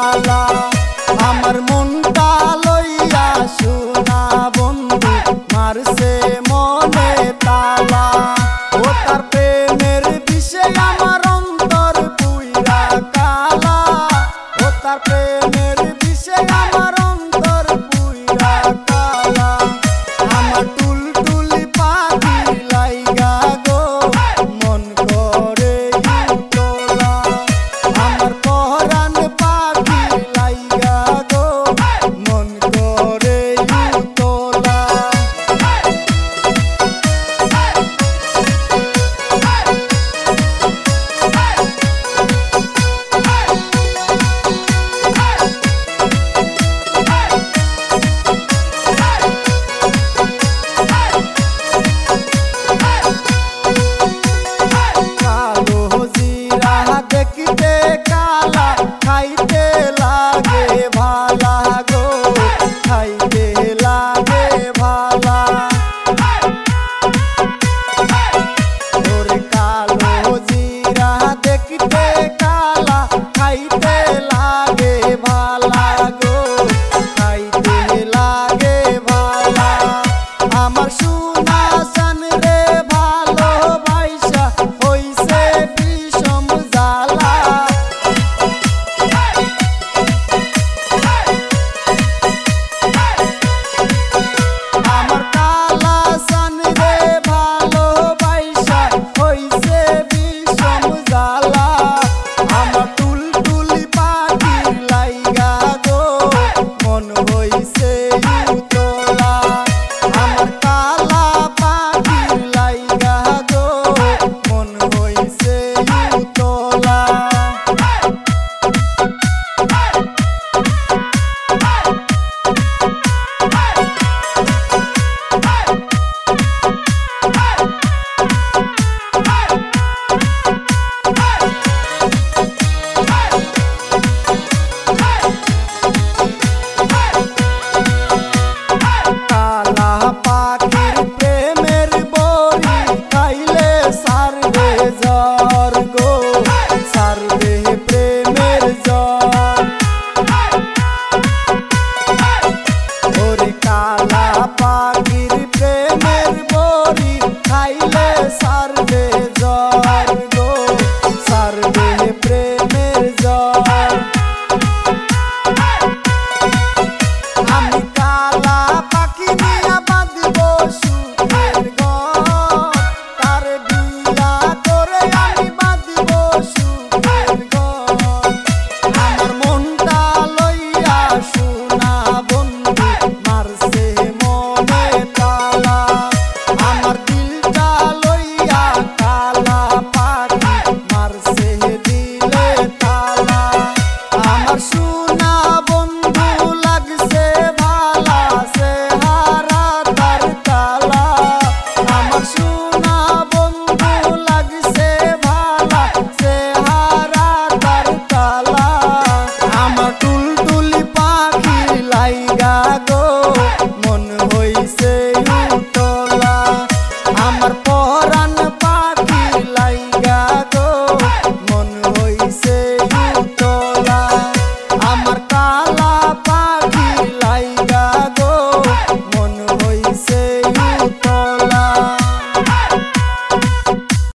জ্বালা আমার মনটা লইয়া শোনা বন্ধু মারছে মনে তালা ও তার প্রেমের বিষে আমার অন্তর পুইরা কালা ও তার প্রেমের বিষে আমার অন্তর পুইরা কালা আমার টুলটুলি পাখি লাইগা গো মন করে তোলা আমার পরাণ পাখি লাইগা গো মন করে তোলা देखते काला खाइते लागे भाला गो खाइते लागे भाला और कालो जीरा देखते काला खाइते लागे भाला गो खाइते लागे भाला आमार सोना सन रे भालो बाइसा होइसे বিষম জ্বালা আমার কালা সান রে ভালোবাসা হইছে বিষম জ্বালা আমার টুলটুলি পাখির লাইগা গো মন হইছে উতলা আমার কালা পাখির লাইগা গো মন হইছে উতলা কালা পাখির প্রেমের বড়ি খাইলে সারবে জ্বর গো সারবে প্রেমের জ্বর ওরে কালা পাখির প্রেমের বড়ি খাইলে সারবে জ্বর গো সারবে প্রেমের জ্বর আমি কালা পাখি নিয়া বাঁধব সুখের ঘর তার বিয়া করে আমি বাঁধব সুখের ঘর আমার মনটা লইয়া শোনা বন্ধু মারছে মনে তালা আমার দিলটা লইয়া কালা পাখি মারছে দিলে তালা আমার সোনা